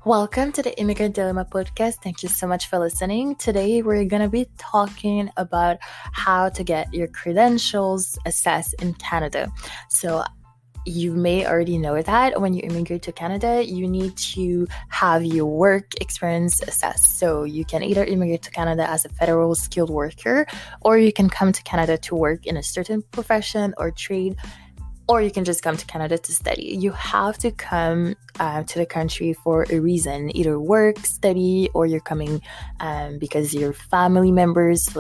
Welcome to the Immigrant Dilemma podcast. Thank you so much for listening. Today, we're going to be talking about how to get your credentials assessed in Canada. So, you may already know that when you immigrate to Canada, you need to have your work experience assessed. So, you can either immigrate to Canada as a federal skilled worker, or you can come to Canada to work in a certain profession or trade, or you can just come to Canada to study. You have to come to the country for a reason, either work, study, or you're coming because your family members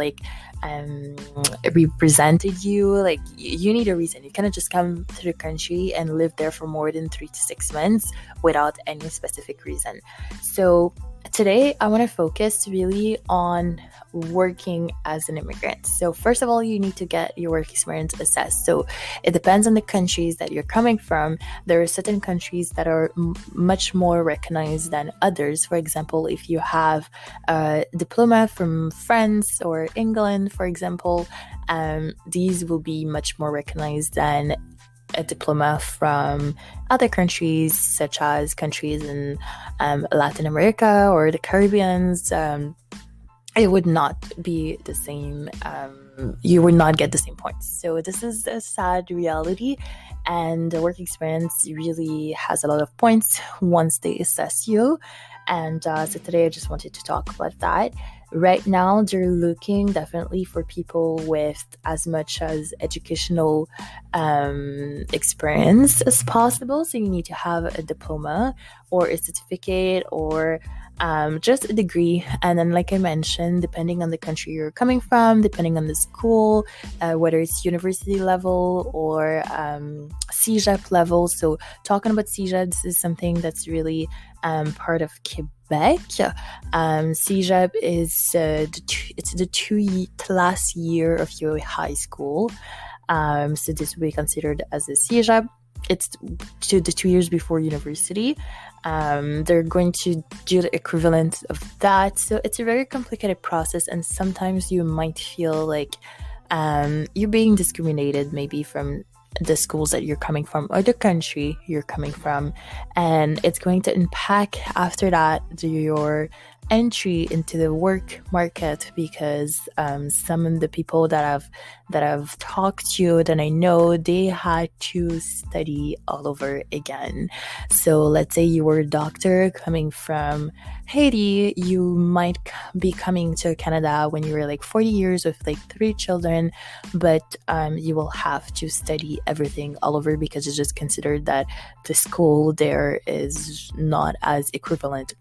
represented you. Like, you need a reason. You cannot just come to the country and live there for more than 3 to 6 months without any specific reason. So today I want to focus really on working as an immigrant. So first of all, you need to get your work experience assessed. So it depends on the countries that you're coming from. There are certain countries that are much more recognized than others. For example, if you have a diploma from France or England, for example, these will be much more recognized than a diploma from other countries, such as countries in Latin America or the Caribbeans. It would not be the same. You would not get the same points. So this is a sad reality, and the work experience really has a lot of points once they assess you. And so today I just wanted to talk about that. Right now, they're looking definitely for people with as much as educational experience as possible. So you need to have a diploma or a certificate or just a degree. And then, like I mentioned, depending on the country you're coming from, depending on the school, whether it's university level or CEGEP level. So talking about CEGEP, this is something that's really part of Quebec. CEGEP is the 2 class year of your high school. So this will be considered as a CEGEP. It's the 2 years before university. They're going to do the equivalent of that. So it's a very complicated process, and sometimes you might feel like you're being discriminated maybe from the schools that you're coming from or the country you're coming from, and it's going to impact after that your entry into the work market, because some of the people that I've talked to, that I know, they had to study all over again. So let's say you were a doctor coming from Haiti, you might be coming to Canada when you were like 40 years with like 3 children, but you will have to study everything all over because it's just considered that the school there is not as equivalent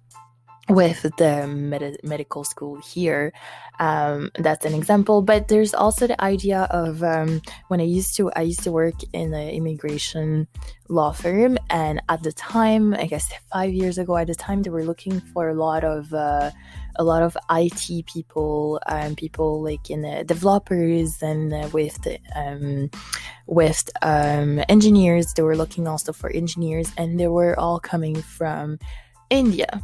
with the medical school here. That's an example, but there's also the idea of when I used to work in an immigration law firm, and at the time, I guess 5 years ago, at the time they were looking for a lot of IT people, people like in developers, and with engineers. They were looking also for engineers, and they were all coming from India.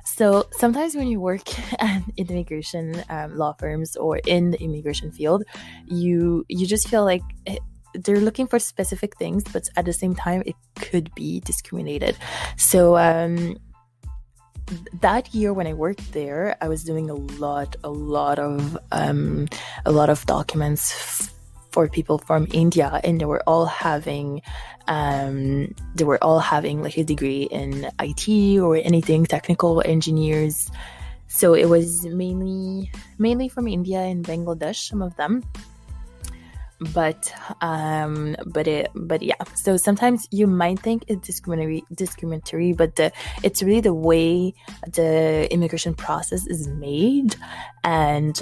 So sometimes when you work in immigration law firms or in the immigration field, you just feel like they're looking for specific things, but at the same time, it could be discriminated. So that year when I worked there, I was doing a lot of documents for people from India, and they were all having like a degree in IT or anything technical, engineers. So it was mainly from India and Bangladesh, some of them. But yeah. So sometimes you might think it's discriminatory, but it's really the way the immigration process is made, and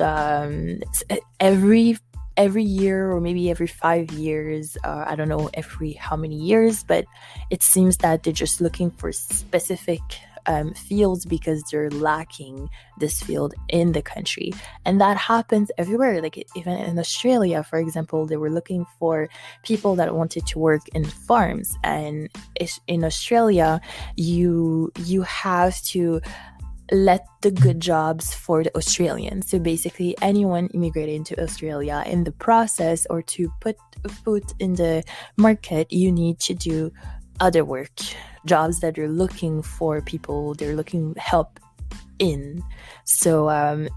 every year, or maybe every 5 years, I don't know every how many years, but it seems that they're just looking for specific fields because they're lacking this field in the country. And that happens everywhere. Like even in Australia, for example, they were looking for people that wanted to work in farms, and in Australia you have to let the good jobs for the Australians. So basically anyone immigrating to Australia, in the process or to put food in the market, you need to do other work, jobs that are looking for people, they're looking help in. So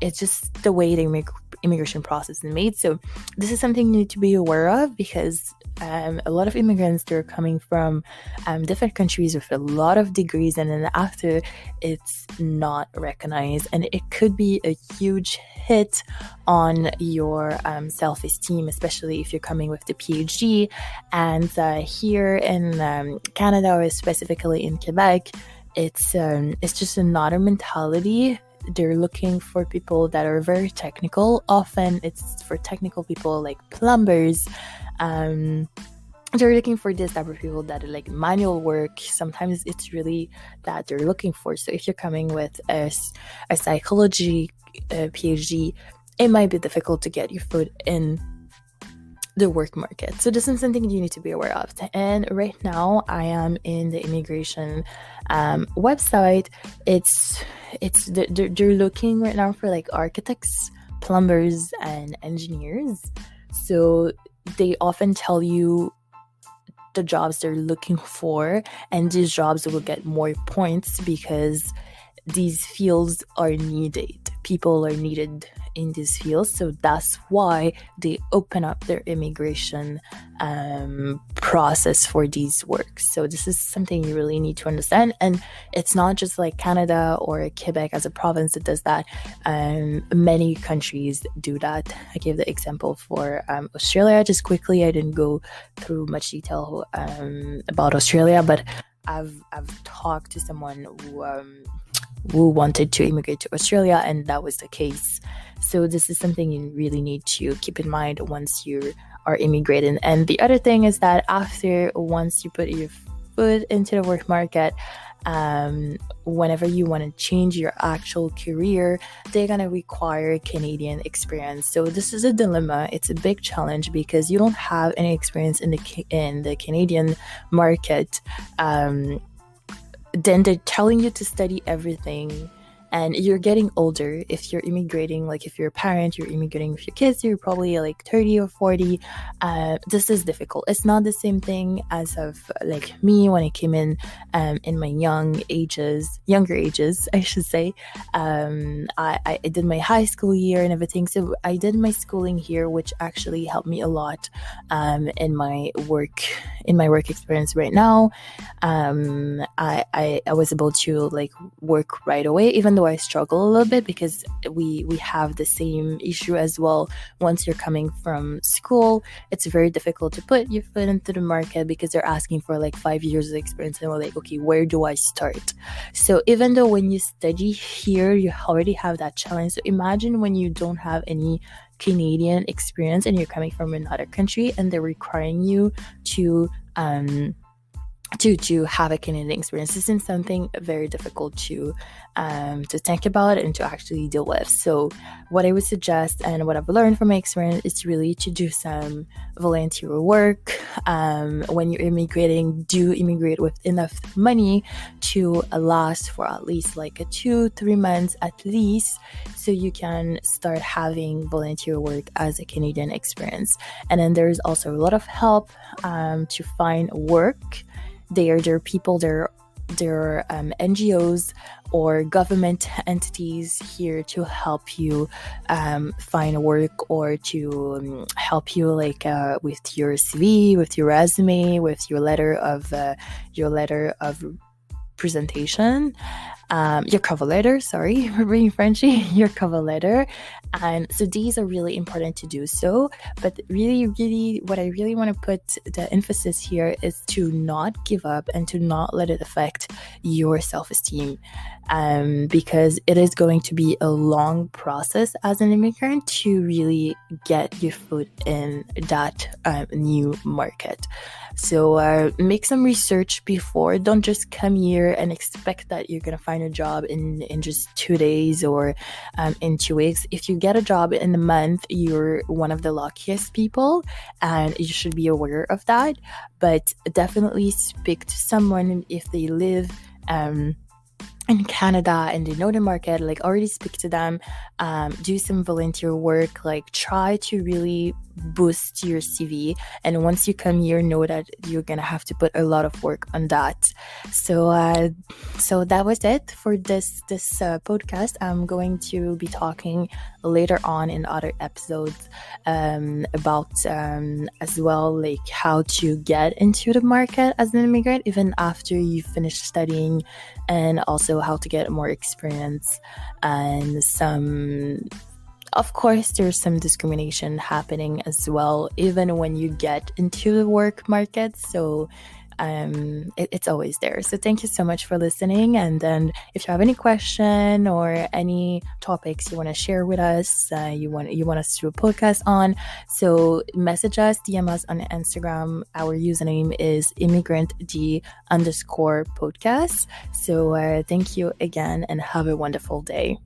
it's just the way the immigration process is made. So this is something you need to be aware of, because a lot of immigrants, they're coming from different countries with a lot of degrees, and then after, it's not recognized, and it could be a huge hit on your self-esteem, especially if you're coming with the PhD. And here in Canada, or specifically in Quebec, it's just another mentality. They're looking for people that are very technical. Often it's for technical people like plumbers. They're looking for this type of people that are like manual work. Sometimes it's really that they're looking for. So if you're coming with a psychology PhD, it might be difficult to get your foot in the work market. So this is something you need to be aware of. And right now I am in the immigration website. They're looking right now for like architects, plumbers, and engineers. So they often tell you the jobs they're looking for, and these jobs will get more points because these fields are needed. People are needed in these fields, so that's why they open up their immigration process for these works. So this is something you really need to understand, and it's not just like Canada or Quebec as a province that does that. Many countries do that. I gave the example for Australia just quickly. I didn't go through much detail about Australia, but I've talked to someone who wanted to immigrate to Australia, and that was the case. So this is something you really need to keep in mind once you are immigrating. And the other thing is that once you put your foot into the work market, whenever you want to change your actual career, they're going to require Canadian experience. So this is a dilemma. It's a big challenge because you don't have any experience in the Canadian market. Then they're telling you to study everything, and you're getting older. If you're immigrating, like if you're a parent, you're immigrating with your kids, you're probably like 30 or 40. This is difficult. It's not the same thing as of like me when I came in my younger ages, I should say. I did my high school year and everything. So I did my schooling here, which actually helped me a lot in my work experience right now. I was able to like work right away, even though I struggle a little bit because we have the same issue as well. Once you're coming from school, it's very difficult to put your foot into the market because they're asking for like 5 years of experience, and we're like, okay, where do I start? So even though when you study here, you already have that challenge. So imagine when you don't have any Canadian experience and you're coming from another country and they're requiring you to have a Canadian experience. This is something very difficult to think about and to actually deal with. So what I would suggest and what I've learned from my experience is really to do some volunteer work. When you're immigrating, do immigrate with enough money to last for at least like 2-3 months at least, so you can start having volunteer work as a Canadian experience. And then there's also a lot of help to find work. There are people, there are NGOs or government entities here to help you find work, or to help you like with your CV, with your resume, with your letter of presentation, your cover letter, sorry for being Frenchy, your cover letter. And so these are really important to do so. But really, what I really want to put the emphasis here is to not give up and to not let it affect your self-esteem, because it is going to be a long process as an immigrant to really get your foot in that new market. So make some research before. Don't just come here and expect that you're going to find a job in just 2 days or in 2 weeks. If you get a job in a month, you're one of the luckiest people, and you should be aware of that. But definitely speak to someone if they live in Canada and they know the market. Like, already speak to them, do some volunteer work, like try to really boost your CV. And once you come here, know that you're gonna have to put a lot of work on that. So that was it for this podcast. I'm going to be talking later on in other episodes about as well, like how to get into the market as an immigrant even after you finish studying, and also how to get more experience, and of course, there's some discrimination happening as well, even when you get into the work market. So it's always there. So thank you so much for listening. And then if you have any question or any topics you want to share with us, you want us to do a podcast on, message us, DM us on Instagram. Our username is immigrant_podcast. So thank you again and have a wonderful day.